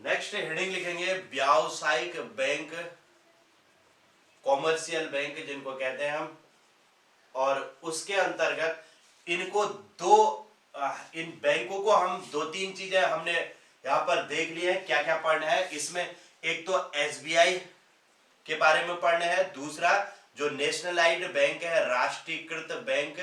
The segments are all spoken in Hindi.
नेक्स्ट हेडिंग लिखेंगे व्यावसायिक बैंक, कॉमर्शियल बैंक जिनको कहते हैं हम। और उसके अंतर्गत इनको दो इन बैंकों को हम दो तीन चीजें हमने यहां पर देख ली है, क्या क्या पढ़ना है इसमें। एक तो एसबीआई के बारे में पढ़ना है, दूसरा जो नेशनलाइज्ड बैंक है, राष्ट्रीयकृत बैंक,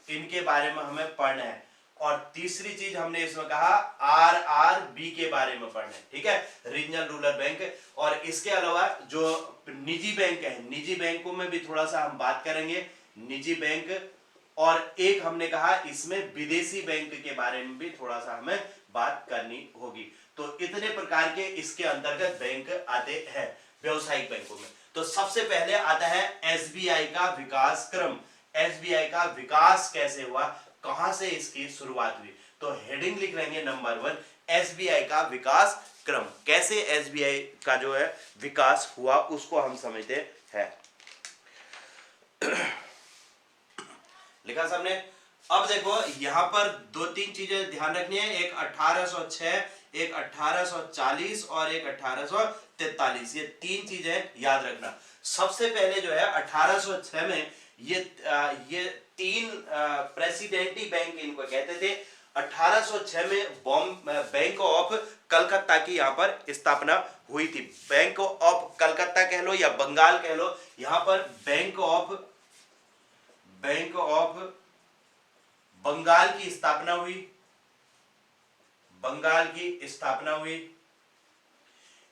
इनके बारे में हमें पढ़ना है। और तीसरी चीज हमने इसमें कहा आरआरबी के बारे में पढ़ना है, ठीक है, रीजनल रूरल बैंक। और इसके अलावा जो निजी बैंक है, निजी बैंकों में भी थोड़ा सा हम बात करेंगे, निजी बैंक। और एक हमने कहा इसमें विदेशी बैंक के बारे में भी थोड़ा सा हमें बात करनी होगी। तो इतने प्रकार के इसके अंतर्गत बैंक आते हैं व्यवसायिक बैंकों में। तो सबसे पहले आता है एसबीआई का विकास क्रम। एसबीआई का विकास कैसे हुआ, कहां से इसकी शुरुआत हुई। तो हेडिंग लिख लेंगे नंबर 1, एसबीआई का विकास क्रम। कैसे एसबीआई का जो है विकास हुआ उसको हम समझते हैं। लिखा सबने। अब देखो यहां पर दो तीन चीजें ध्यान रखनी है, एक 1806, एक 1840 और एक 1843। ये तीन चीजें याद रखना। सबसे पहले जो है 1806 में ये तीन प्रेसिडेंटी बैंक इनको कहते थे। 1806 में बैंक ऑफ कलकत्ता की यहां पर स्थापना हुई थी। बैंक ऑफ कलकत्ता कह लो या बंगाल कह लो, यहां पर बैंक ऑफ बंगाल की स्थापना हुई। बंगाल की स्थापना हुई।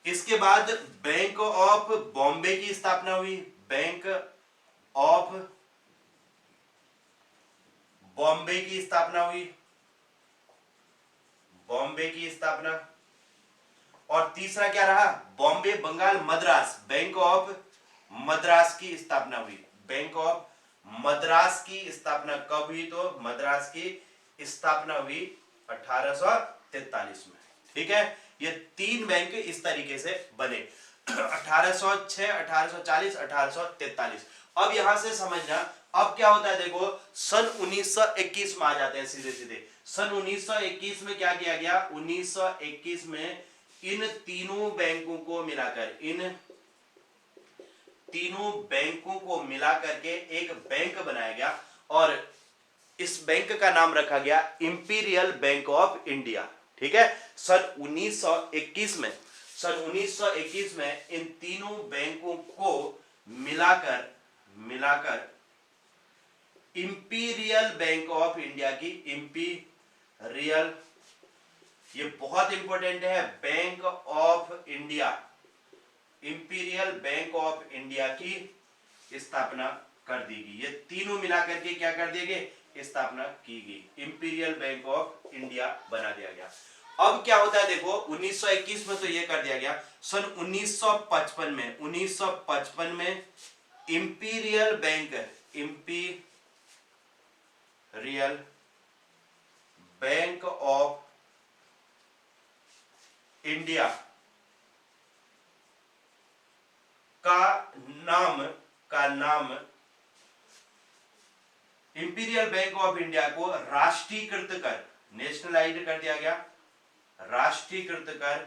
इसके बाद बैंक ऑफ बॉम्बे की स्थापना हुई। बैंक ऑफ बॉम्बे की स्थापना हुई। बॉम्बे की स्थापना। और तीसरा क्या रहा, बॉम्बे बंगाल मद्रास, बैंक ऑफ मद्रास की स्थापना हुई। बैंक ऑफ मद्रास की स्थापना कब हुई, तो मद्रास की स्थापना हुई 1843 में, ठीक है। ये तीन बैंक इस तरीके से बने 1806, 1840, 1843। अब यहां से समझना अब क्या होता है, देखो सन 1921 में आ जाते हैं सीधे सीधे। सन 1921 में क्या किया गया, 1921 में इन तीनों बैंकों को मिलाकर, इन तीनों बैंकों को मिलाकर के एक बैंक बनाया गया और इस बैंक का नाम रखा गया इंपीरियल बैंक ऑफ इंडिया, ठीक है। सन 1921 में, सन 1921 में इन तीनों बैंकों को मिलाकर इंपीरियल बैंक ऑफ इंडिया की, इंपीरियल, ये बहुत इंपॉर्टेंट है, bank of India, imperial bank of India की स्थापना कर दी गई। ये तीनों मिलाकर के क्या कर दिए गए, स्थापना की गई, इंपीरियल बैंक ऑफ इंडिया बना दिया गया। अब क्या होता है देखो 1921 में तो ये कर दिया गया। सन 1955 में, 1955 में imperial bank, imperial bank of India का नाम इंपीरियल बैंक ऑफ इंडिया को राष्ट्रीयकृत कर, नेशनलाइज्ड कर दिया गया, राष्ट्रीयकृत कर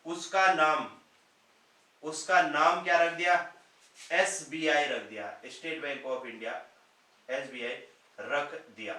उसका नाम क्या रख दिया, एसबीआई रख दिया, state bank of India, SBI रख दिया।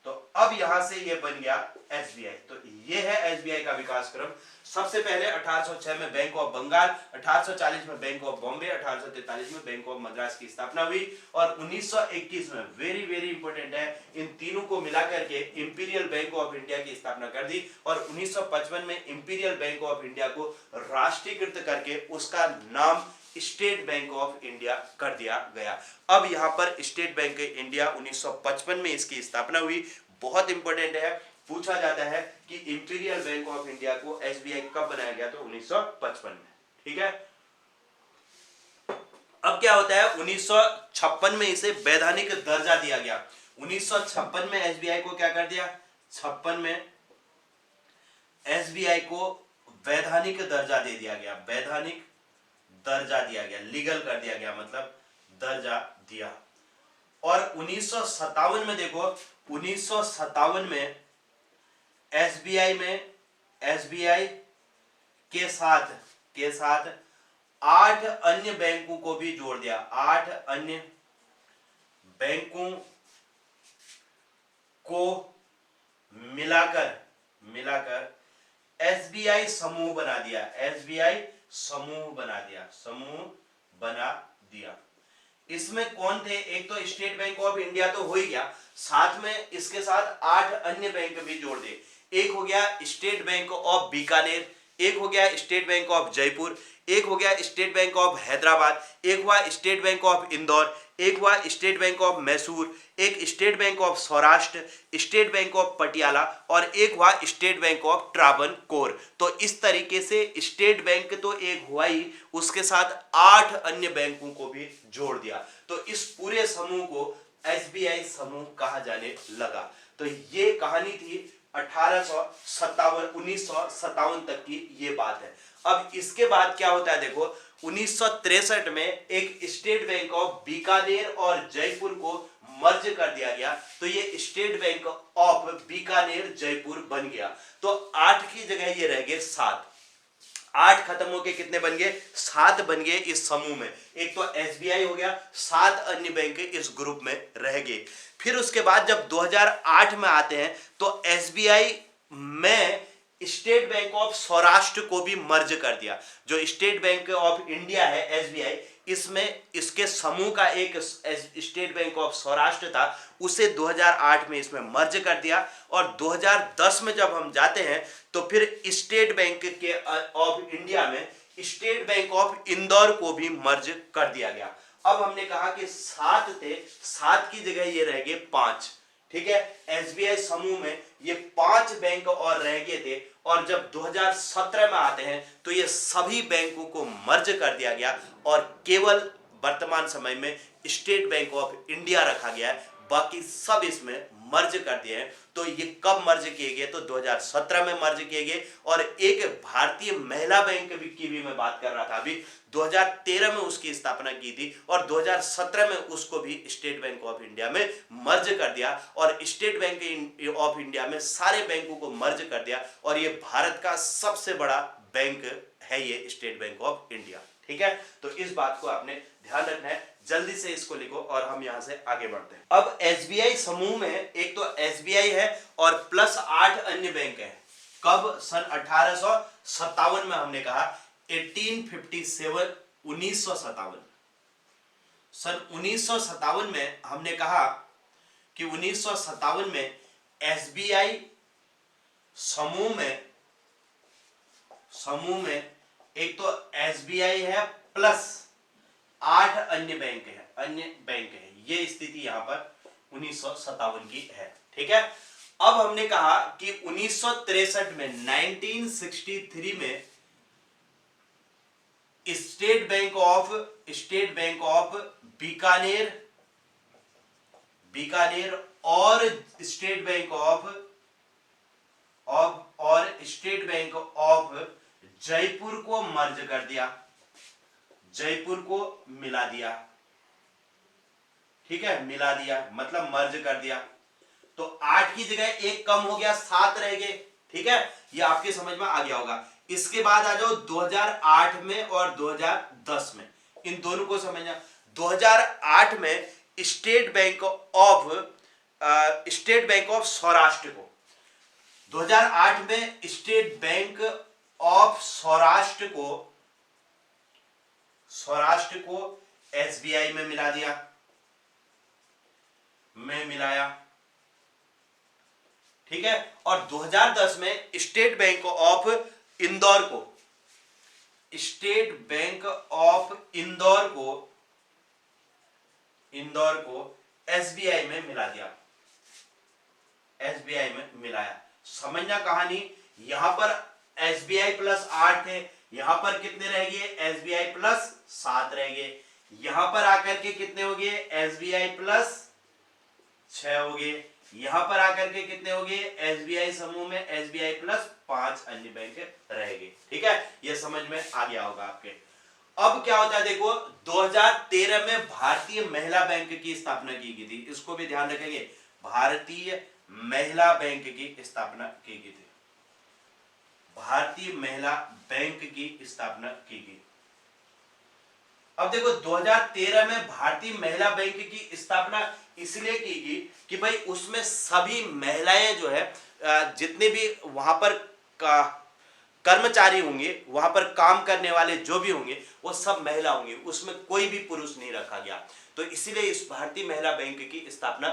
तो अब यहां से ये बन गया एसबीआई। तो ये है एसबीआई का विकास क्रम। सबसे पहले 1806 में बैंक ऑफ बंगाल, 1840 में बैंक ऑफ बॉम्बे, 1843 में बैंक ऑफ मद्रास की स्थापना हुई और 1921 में, वेरी वेरी इंपॉर्टेंट है, इन तीनों को मिलाकर के इंपीरियल बैंक ऑफ इंडिया की स्थापना कर दी और 1955 में इंपीरियल बैंक ऑफ इंडिया को राष्ट्रीयकृत करके उसका नाम स्टेट बैंक ऑफ इंडिया कर दिया गया। अब यहां पर स्टेट बैंक इंडिया 1955 में इसकी स्थापना हुई। बहुत इंपॉर्टेंट है, पूछा जाता है कि इंपीरियल बैंक ऑफ इंडिया को एसबीआई कब बनाया गया, तो 1955 में, ठीक है। अब क्या होता है 1956 में इसे वैधानिक दर्जा दिया गया। 1956 में एसबीआई को क्या कर दिया, 56 में एसबीआई को वैधानिक दर्जा दे दिया गया, वैधानिक दर्जा दिया गया, लीगल कर दिया गया, मतलब दर्जा दिया। और 1957 में देखो, 1957 में एसबीआई के साथ 8 अन्य बैंकों को भी जोड़ दिया। 8 अन्य बैंकों को मिलाकर एसबीआई समूह बना दिया। एसबीआई समूह बना दिया। इसमें कौन थे? एक तो स्टेट बैंक ऑफ इंडिया तो हो ही गया, साथ में इसके साथ 8 अन्य बैंक भी जोड़ दे। एक हो गया स्टेट बैंक ऑफ बीकानेर, एक हो गया स्टेट बैंक ऑफ जयपुर, एक हो गया स्टेट बैंक ऑफ हैदराबाद, एक हुआ स्टेट बैंक ऑफ इंदौर, एक हुआ स्टेट बैंक ऑफ मैसूर, एक state bank of Saurashtra, state bank of Patiala और एक हुआ स्टेट बैंक ऑफ ट्रावनकोर। तो इस तरीके से स्टेट बैंक तो एक हुआ ही, उसके साथ 8 अन्य बैंकों को भी जोड़ दिया। तो इस पूरे समूह को एसबीआई समूह कहा जाने लगा। तो ये कहानी थी 1957 तक की ये बात है। अब इसके बाद क्या होता है देखो, 1963 में एक स्टेट बैंक ऑफ बीकानेर और जयपुर को मर्ज कर दिया गया। तो ये state bank of Bikaner Jaipur बन गया। तो 8 की जगह ये रह गए 7। 8 खत्म होके कितने बन गए? 7 बन गए इस समूह में। एक तो एसबीआई हो गया, 7 अन्य बैंक इस ग्रुप में रह गए। फिर उसके बाद जब 2008 में आते हैं तो एसबीआई में स्टेट बैंक ऑफ सौराष्ट्र को भी मर्ज कर दिया। जो स्टेट बैंक ऑफ इंडिया है एसबीआई, इसमें इसके समूह का एक स्टेट बैंक ऑफ सौराष्ट्र था, उसे 2008 में इसमें मर्ज कर दिया। और 2010 में जब हम जाते हैं तो फिर स्टेट बैंक के ऑफ इंडिया में स्टेट बैंक ऑफ इंदौर को भी मर्ज कर दिया गया। अब हमने कहा कि 7 थे, 7 की जगह ये रह गए 5। ठीक है, एसबीआई समूह में ये 5 बैंक और रह गए थे। और जब 2017 में आते हैं तो ये सभी बैंकों को मर्ज कर दिया गया और केवल वर्तमान समय में स्टेट बैंक ऑफ इंडिया रखा गया है, बाकी सब इसमें मर्ज कर दिए हैं। तो ये कब मर्ज किए गए? तो 2017 में मर्ज किए गए। और एक भारतीय महिला बैंक की भी मैं बात कर रहा था अभी, 2013 में उसकी स्थापना की थी और 2017 में उसको भी स्टेट बैंक ऑफ इंडिया में मर्ज कर दिया। और स्टेट बैंक ऑफ इंडिया में सारे बैंकों को मर्ज कर दिया और ये भारत का सबसे बड़ा बैंक है ये स्टेट बैंक ऑफ इंडिया। ठीक है, तो इस बात को आपने ध्यान रखना है। जल्दी से इसको लिखो और हम यहां से आगे बढ़ते हैं। अब एसबीआई समूह में एक तो एसबीआई है और प्लस 8 अन्य बैंक हैं। कब? सन 1857 में हमने कहा 1857, 1957। सन 1957 में हमने कहा कि 1957 में एसबीआई समूह में एक तो एसबीआई है प्लस 8 अन्य बैंक है। ये स्थिति यहां पर 1957 की है। ठीक है, अब हमने कहा कि 1963 में 1963 में स्टेट बैंक ऑफ बीकानेर और स्टेट बैंक ऑफ जयपुर को मर्ज कर दिया, जयपुर को मिला दिया। ठीक है, मिला दिया मतलब मर्ज कर दिया। तो 8 की जगह 1 कम हो गया, 7 रह गए। ठीक है, ये आपके समझ में आ गया होगा। इसके बाद आ जाओ 2008 में और 2010 में, इन दोनों को समझना। 2008 में स्टेट बैंक ऑफ सौराष्ट्र को, 2008 में स्टेट बैंक ऑफ सौराष्ट्र को एसबीआई में मिलाया। ठीक है, और 2010 में स्टेट बैंक ऑफ इंदौर को एसबीआई में मिला दिया, एसबीआई में मिलाया। समझना कहानी, यहां पर एसबीआई प्लस 8 थे, यहां पर कितने रह गए? एसबीआई प्लस 7 रह गए। यहां पर आकर के कितने हो गए? एसबीआई प्लस 6 हो गए। यहां पर आकर के कितने हो गए? एसबीआई समूह में एसबीआई प्लस 5 अन्य बैंक रह गए। ठीक है, ये समझ में आ गया होगा आपके। अब क्या होता है देखो, 2013 में भारतीय महिला बैंक की स्थापना की गई थी, इसको भी ध्यान रखेंगे। भारतीय महिला बैंक की स्थापना की गई थी। भारतीय महिला बैंक की स्थापना की गई। अब देखो 2013 में भारतीय महिला बैंक की स्थापना इसलिए की गई कि भाई उसमें सभी महिलाएं जो है जितने भी वहां पर कर्मचारी होंगे, वहां पर काम करने वाले जो भी होंगे वो सब महिला होंगे, उसमें कोई भी पुरुष नहीं रखा गया। तो इसीलिए इस भारतीय महिला बैंक की स्थापना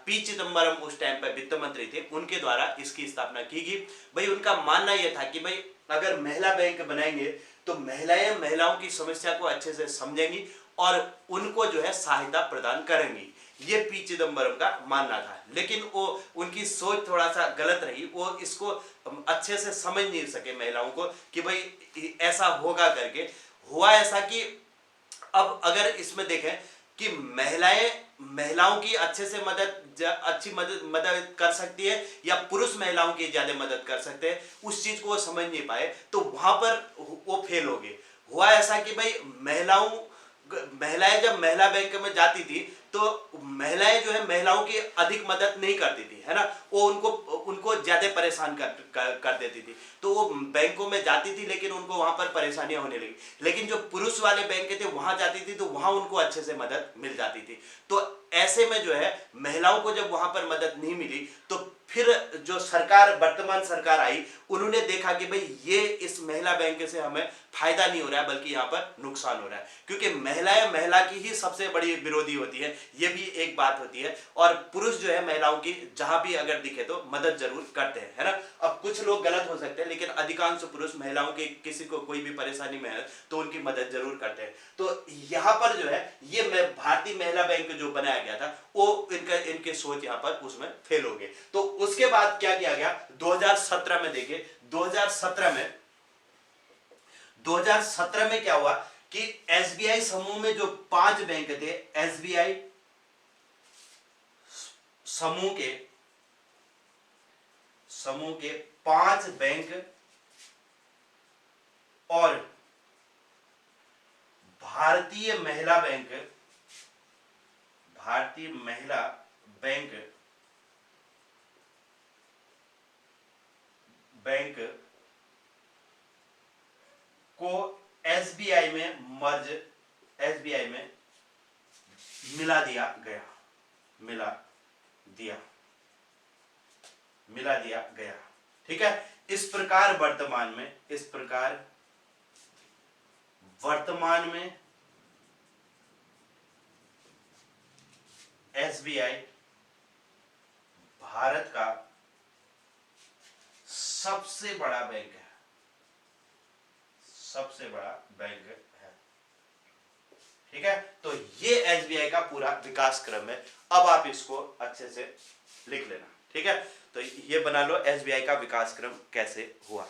पी चिदम्बरम उस टाइम पर वित्त मंत्री थे, उनके द्वारा इसकी स्थापना की गई। भाई उनका मानना यह था कि भाई अगर महिला बैंक बनाएंगे तो महिलाएं महिलाओं की समस्या को अच्छे से समझेंगी और उनको जो है सहायता प्रदान करेंगी। ये पी चिदम्बरम का मानना था, लेकिन वो उनकी सोच थोड़ा सा गलत रही, वो इसको अच्छे से समझ नहीं सके महिलाओं को कि भाई ऐसा होगा करके। हुआ ऐसा कि अब अगर इसमें देखें कि महिलाओं की अच्छे से मदद कर सकती है या पुरुष महिलाओं की ज्यादा मदद कर सकते हैं, उस चीज को वो समझ नहीं पाए, तो वहां पर वो फेल हो गए। हुआ ऐसा कि भाई महिलाएं जब महिला बैंक में जाती थी तो महिलाएं जो है महिलाओं की अधिक मदद नहीं करती थी, है ना, वो उनको ज्यादा परेशान कर देती थी। तो वो बैंकों में जाती थी लेकिन उनको वहां पर परेशानियां होने लगी। लेकिन जो पुरुष वाले बैंक थे वहां जाती थी तो वहां उनको अच्छे से मदद मिल जाती थी। तो ऐसे में जो है महिलाओं को जब वहां पर मदद नहीं मिली तो फिर जो वर्तमान सरकार आई, उन्होंने देखा कि भाई ये इस महिला बैंक से हमें फायदा नहीं हो रहा है बल्कि यहाँ पर नुकसान हो रहा है, क्योंकि महिला की ही सबसे बड़ी विरोधी होती है, ये भी एक बात होती है। और पुरुष जो है महिलाओं की जहां भी अगर दिखे तो मदद जरूर करते हैं, है ना। अब कुछ लोग गलत हो सकते हैं लेकिन अधिकांश पुरुष महिलाओं की किसी को कोई भी परेशानी में है तो उनकी मदद जरूर करते हैं। तो यहाँ पर जो है ये भारतीय महिला बैंक जो बनाया गया था वो इनके सोच यहाँ पर उसमें फेल हो गए। तो उसके बाद क्या किया गया 2017 में, देखिए 2017 में क्या हुआ कि एसबीआई समूह में जो 5 बैंक थे, एसबीआई समूह के 5 बैंक और भारतीय महिला बैंक को एसबीआई में मिला दिया गया। ठीक है। इस प्रकार वर्तमान में एसबीआई भारत का सबसे बड़ा बैंक है। ठीक है। तो ये एसबीआई का पूरा विकास क्रम है। अब आप इसको अच्छे से लिख लेना। ठीक है। तो ये बना लो एसबीआई का विकास क्रम कैसे हुआ।